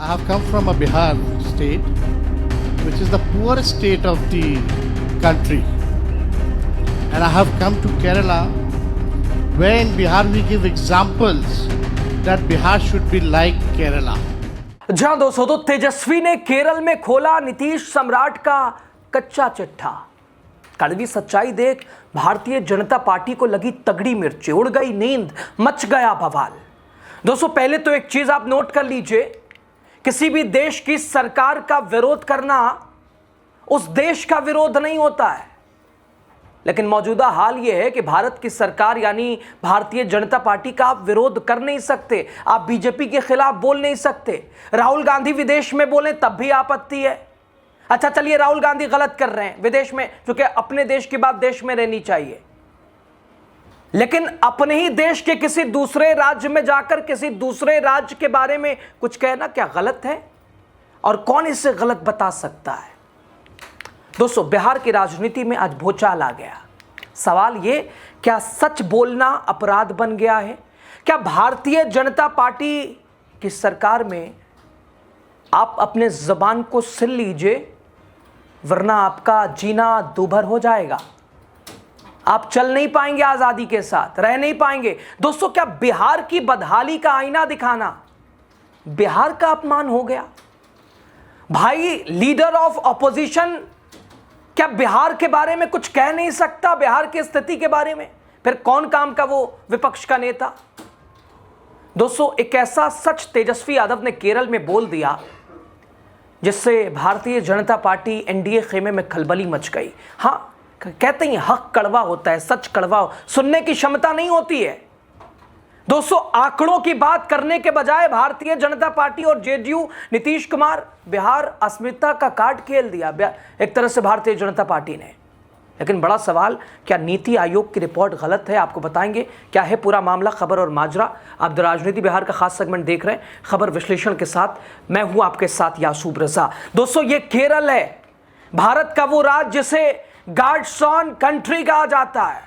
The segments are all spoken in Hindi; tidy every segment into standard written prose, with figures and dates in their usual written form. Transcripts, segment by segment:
I have come from a Bihar state, which is the poorest state of the country. And I have come to Kerala, where in Bihar we give examples that Bihar should be like Kerala. जहां दोस्तों तो तेजस्वी ने केरल में खोला नीतीश सम्राट का कच्चा चिट्ठा। कड़वी सच्चाई देख भारतीय जनता पार्टी को लगी तगड़ी मिर्ची, उड़ गई नींद, मच गया बवाल। दोस्तों पहले तो एक चीज आप नोट कर लीजिए, किसी भी देश की सरकार का विरोध करना उस देश का विरोध नहीं होता है, लेकिन मौजूदा हाल यह है कि भारत की सरकार यानी भारतीय जनता पार्टी का आप विरोध कर नहीं सकते, आप बीजेपी के खिलाफ बोल नहीं सकते। राहुल गांधी विदेश में बोले तब भी आपत्ति है। अच्छा चलिए, राहुल गांधी गलत कर रहे हैं विदेश में, क्योंकि अपने देश की बात देश में रहनी चाहिए, लेकिन अपने ही देश के किसी दूसरे राज्य में जाकर किसी दूसरे राज्य के बारे में कुछ कहना क्या गलत है? और कौन इसे गलत बता सकता है? दोस्तों बिहार की राजनीति में आज भूचाल आ गया। सवाल ये, क्या सच बोलना अपराध बन गया है? क्या भारतीय जनता पार्टी की सरकार में आप अपने जबान को सिल लीजिए, वरना आपका जीना दूभर हो जाएगा, आप चल नहीं पाएंगे, आजादी के साथ रह नहीं पाएंगे। दोस्तों क्या बिहार की बदहाली का आईना दिखाना बिहार का अपमान हो गया? भाई लीडर ऑफ ऑपोजिशन क्या बिहार के बारे में कुछ कह नहीं सकता? बिहार की स्थिति के बारे में फिर कौन काम का वो विपक्ष का नेता? दोस्तों एक ऐसा सच तेजस्वी यादव ने केरल में बोल दिया जिससे भारतीय जनता पार्टी एनडीए खेमे में खलबली मच गई। हाँ, कहते हैं हक कड़वा होता है, सच कड़वा सुनने की क्षमता नहीं होती है। दोस्तों आंकड़ों की बात करने के बजाय भारतीय जनता पार्टी और जेडीयू नीतीश कुमार बिहार अस्मिता का कार्ड खेल दिया एक तरह से भारतीय जनता पार्टी ने। लेकिन बड़ा सवाल, क्या नीति आयोग की रिपोर्ट गलत है? आपको बताएंगे क्या है पूरा मामला, खबर और माजरा। आप द राजनीति बिहार का खास सेगमेंट देख रहे हैं, खबर विश्लेषण के साथ मैं हूं आपके साथ यासूब रजा। दोस्तों ये केरल है, भारत का वो राज्य जिसे गाड्स ऑन कंट्री कहा जाता है।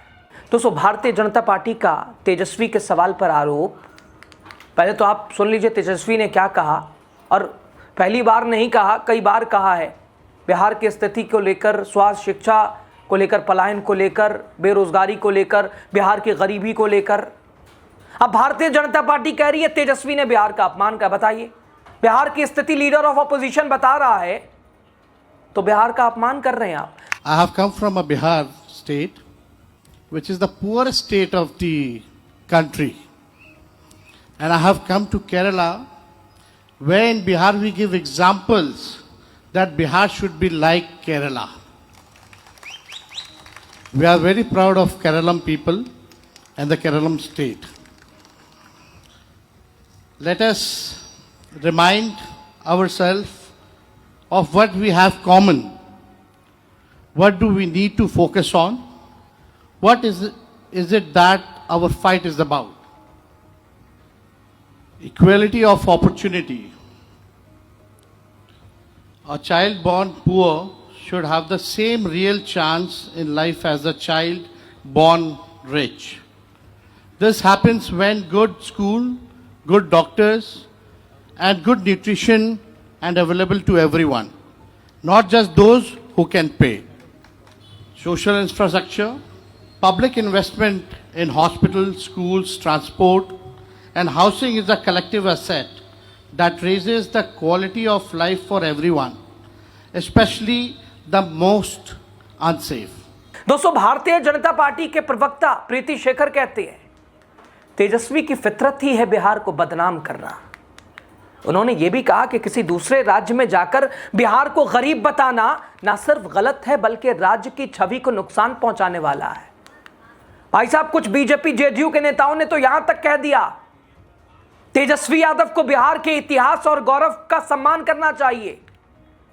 दोस्तों भारतीय जनता पार्टी का तेजस्वी के सवाल पर आरोप, पहले तो आप सुन लीजिए तेजस्वी ने क्या कहा, और पहली बार नहीं कहा, कई बार कहा है। बिहार की स्थिति को लेकर, स्वास्थ्य शिक्षा को लेकर, पलायन को लेकर, बेरोजगारी को लेकर, बिहार की गरीबी को लेकर। अब भारतीय जनता पार्टी कह रही है तेजस्वी ने बिहार का अपमान किया। बताइए, बिहार की स्थिति लीडर ऑफ ऑपोजिशन बता रहा है तो बिहार का अपमान कर रहे हैं आप। I have come from a Bihar state, which is the poorest state of the country. And I have come to Kerala, where in Bihar we give examples that Bihar should be like Kerala. We are very proud of Keralam people and the Keralam state. Let us remind ourselves of what we have common. What do we need to focus on? What is it that our fight is about? Equality of opportunity. A child born poor should have the same real chance in life as a child born rich. This happens when good school, good doctors, and good nutrition and available to everyone, not just those who can pay. Social infrastructure, public investment in hospitals, schools, transport, and housing is a collective asset that raises the quality of life for everyone, especially the most unsafe. दोस्तों भारतीय जनता पार्टी के प्रवक्ता प्रीति शेखर कहते हैं तेजस्वी की फितरत ही है बिहार को बदनाम करना। उन्होंने यह भी कहा कि किसी दूसरे राज्य में जाकर बिहार को गरीब बताना न सिर्फ गलत है बल्कि राज्य की छवि को नुकसान पहुंचाने वाला है। भाई साहब, कुछ बीजेपी जेडीयू के नेताओं ने तो यहां तक कह दिया तेजस्वी यादव को बिहार के इतिहास और गौरव का सम्मान करना चाहिए।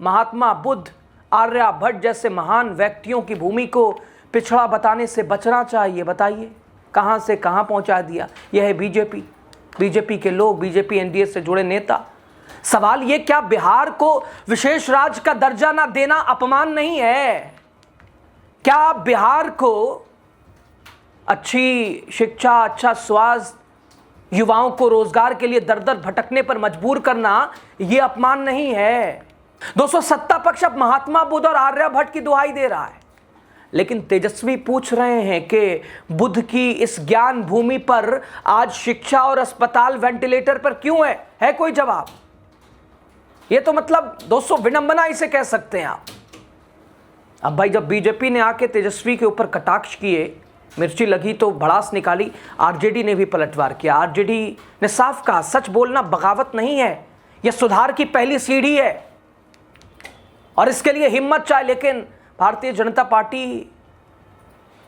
महात्मा बुद्ध, आर्यभट्ट जैसे महान व्यक्तियों की भूमि को पिछड़ा बताने से बचना चाहिए। बताइए कहां से कहां पहुंचा दिया। यह है बीजेपी के लोग, बीजेपी एनडीए से जुड़े नेता। सवाल ये, क्या बिहार को विशेष राज्य का दर्जा ना देना अपमान नहीं है? क्या बिहार को अच्छी शिक्षा, अच्छा स्वास्थ्य, युवाओं को रोजगार के लिए दर दर भटकने पर मजबूर करना यह अपमान नहीं है। दोस्तों, सत्ता पक्ष अब महात्मा बुद्ध और आर्यभट्ट की दुहाई दे रहा है, लेकिन तेजस्वी पूछ रहे हैं कि बुद्ध की इस ज्ञान भूमि पर आज शिक्षा और अस्पताल वेंटिलेटर पर क्यों है? है कोई जवाब? ये तो मतलब दोस्तों विडंबना इसे कह सकते हैं आप। अब भाई जब बीजेपी ने आके तेजस्वी के ऊपर कटाक्ष किए, मिर्ची लगी तो भड़ास निकाली, आरजेडी ने भी पलटवार किया। आरजेडी ने साफ कहा सच बोलना बगावत नहीं है, यह सुधार की पहली सीढ़ी है और इसके लिए हिम्मत चाहिए। लेकिन भारतीय जनता पार्टी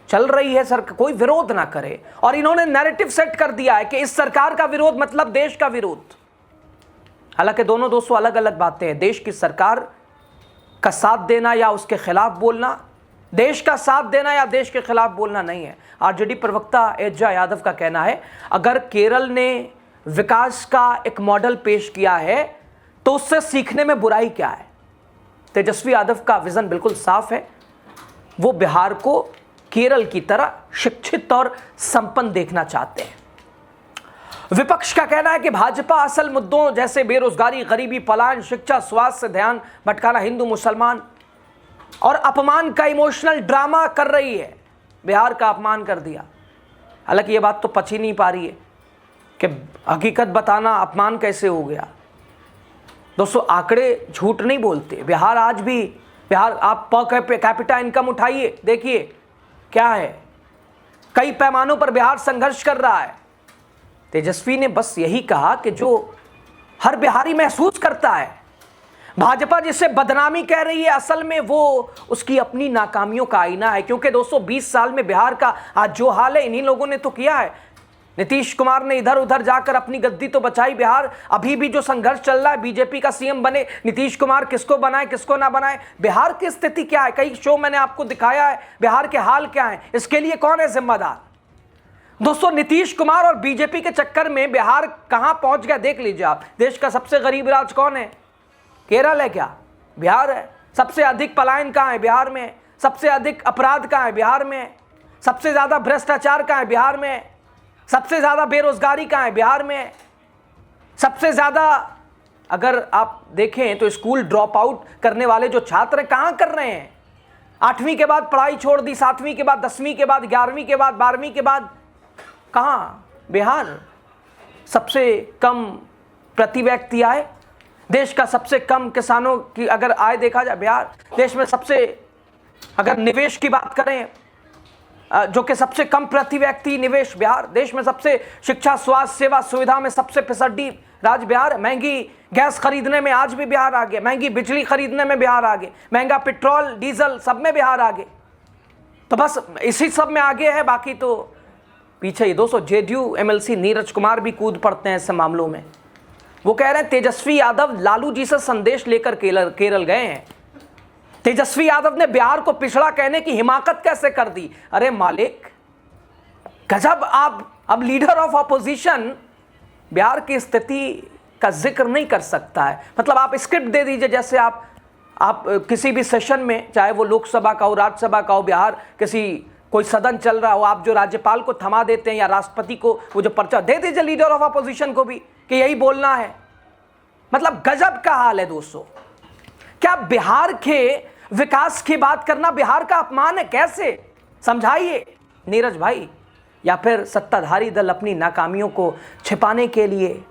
चल रही है, सरकार कोई विरोध ना करे, और इन्होंने नैरेटिव सेट कर दिया है कि इस सरकार का विरोध मतलब देश का विरोध। हालांकि दोनों दोस्तों अलग अलग बातें हैं। देश की सरकार का साथ देना या उसके खिलाफ बोलना, देश का साथ देना या देश के खिलाफ बोलना नहीं है। आरजेडी प्रवक्ता एजा यादव का कहना है अगर केरल ने विकास का एक मॉडल पेश किया है तो उससे सीखने में बुराई क्या है। तेजस्वी यादव का विजन बिल्कुल साफ है, वो बिहार को केरल की तरह शिक्षित और संपन्न देखना चाहते हैं। विपक्ष का कहना है कि भाजपा असल मुद्दों जैसे बेरोजगारी, गरीबी, पलायन, शिक्षा, स्वास्थ्य से ध्यान भटकाना, हिंदू मुसलमान और अपमान का इमोशनल ड्रामा कर रही है। बिहार का अपमान कर दिया। हालांकि ये बात तो पच ही नहीं पा रही है कि हकीकत बताना अपमान कैसे हो गया। दोस्तों आंकड़े झूठ नहीं बोलते। बिहार आज भी, बिहार आप पर कैपिटा इनकम उठाइए, देखिए क्या है। कई पैमानों पर बिहार संघर्ष कर रहा है। तेजस्वी ने बस यही कहा कि जो हर बिहारी महसूस करता है, भाजपा जिसे बदनामी कह रही है असल में वो उसकी अपनी नाकामियों का आईना है। क्योंकि दोस्तों 20 साल में बिहार का आज जो हाल है इन्हीं लोगों ने तो किया है। नीतीश कुमार ने इधर उधर जाकर अपनी गद्दी तो बचाई। बिहार अभी भी जो संघर्ष चल रहा है, बीजेपी का सीएम बने नीतीश कुमार, किसको बनाए किसको ना बनाए, बिहार की स्थिति क्या है, कई शो मैंने आपको दिखाया है बिहार के हाल क्या है। इसके लिए कौन है जिम्मेदार? दोस्तों नीतीश कुमार और बीजेपी के चक्कर में बिहार कहां पहुंच गया देख लीजिए आप। देश का सबसे गरीब राज्य कौन है? केरल है क्या? बिहार है। सबसे अधिक पलायन कहां है? बिहार में। सबसे अधिक अपराध कहां है? बिहार में। सबसे ज्यादा भ्रष्टाचार कहां है? बिहार में। सबसे ज्यादा बेरोजगारी कहां है? बिहार में। सबसे ज्यादा अगर आप देखें तो स्कूल ड्रॉप आउट करने वाले जो छात्र हैं कहां कर रहे हैं? 8वीं के बाद पढ़ाई छोड़ दी, 7वीं के बाद, 10वीं के बाद, 11वीं के बाद, 12वीं के बाद कहाँ? बिहार। सबसे कम प्रति व्यक्ति आय, देश का सबसे कम किसानों की अगर आय देखा जाए बिहार। देश में सबसे अगर निवेश की बात करें जो कि सबसे कम प्रति व्यक्ति निवेश बिहार। देश में सबसे शिक्षा, स्वास्थ्य सेवा सुविधा में सबसे पिछड़ी राज्य बिहार। महंगी गैस खरीदने में आज भी बिहार आगे, महंगी बिजली खरीदने में बिहार आगे, महंगा पेट्रोल डीजल सब में बिहार आगे। तो बस इसी सब में आगे है, बाकी तो पीछे ही। दोस्तों जेडीयू एमएलसी नीरज कुमार भी कूद पड़ते हैं ऐसे मामलों में। वो कह रहे हैं तेजस्वी यादव लालू जी से संदेश लेकर केरल गए हैं। तेजस्वी यादव ने बिहार को पिछड़ा कहने की हिमाकत कैसे कर दी? अरे मालिक गजब। आप अब लीडर ऑफ अपोजिशन बिहार की स्थिति का जिक्र नहीं कर सकता है। मतलब आप स्क्रिप्ट दे दीजिए, जैसे आप किसी भी सेशन में, चाहे वो लोकसभा का हो, राज्यसभा का हो, बिहार किसी कोई सदन चल रहा हो, आप जो राज्यपाल को थमा देते हैं या राष्ट्रपति को वो जो पर्चा दे दीजिए लीडर ऑफ अपोजिशन को भी कि यही बोलना है। मतलब गजब का हाल है दोस्तों। क्या बिहार के विकास की बात करना बिहार का अपमान है? कैसे समझाइए नीरज भाई। या फिर सत्ताधारी दल अपनी नाकामियों को छिपाने के लिए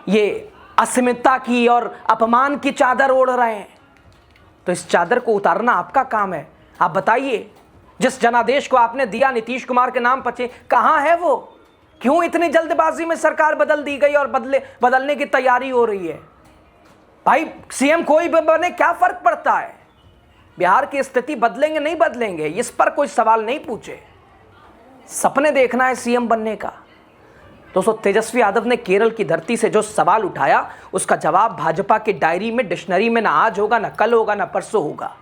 ये असमिता की और अपमान की चादर ओढ़ रहे हैं। तो इस चादर को उतारना आपका काम है। आप बताइए, जिस जनादेश को आपने दिया नीतीश कुमार के नाम पर, कहां है वो? क्यों इतनी जल्दबाजी में सरकार बदल दी गई और बदलने की तैयारी हो रही है? भाई सीएम कोई भी बने, क्या फर्क पड़ता है? बिहार की स्थिति बदलेंगे नहीं बदलेंगे इस पर कोई सवाल नहीं पूछे। सपने देखना है सीएम बनने का। दोस्तों तेजस्वी यादव ने केरल की धरती से जो सवाल उठाया उसका जवाब भाजपा की डायरी में, डिक्शनरी में ना आज होगा, ना कल होगा, ना परसों होगा।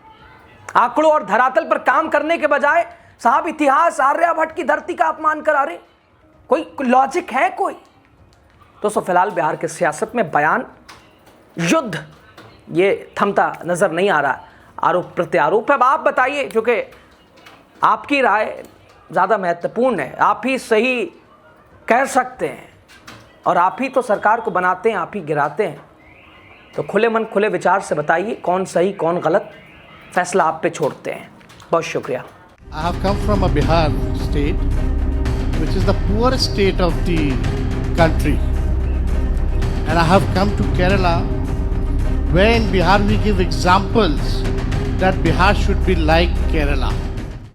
आंकड़ों और धरातल पर काम करने के बजाय साहब इतिहास, आर्यभट्ट की धरती का अपमान करा रहे। कोई लॉजिक है कोई? दोस्तों फिलहाल बिहार की सियासत में बयान, युद्ध ये थमता नजर नहीं आ रहा। आरोप प्रत्यारोप। अब आप बताइए, क्योंकि आपकी राय ज़्यादा महत्वपूर्ण है, आप ही सही कह सकते हैं और आप ही तो सरकार को बनाते हैं, आप ही गिराते हैं। तो खुले मन खुले विचार से बताइए कौन सही कौन गलत, फैसला आप पे छोड़ते हैं। बहुत शुक्रिया। I have come from a Bihar state, which is the poorest state of the country. And I have come to Kerala, where in Bihar we give examples that Bihar should be like Kerala.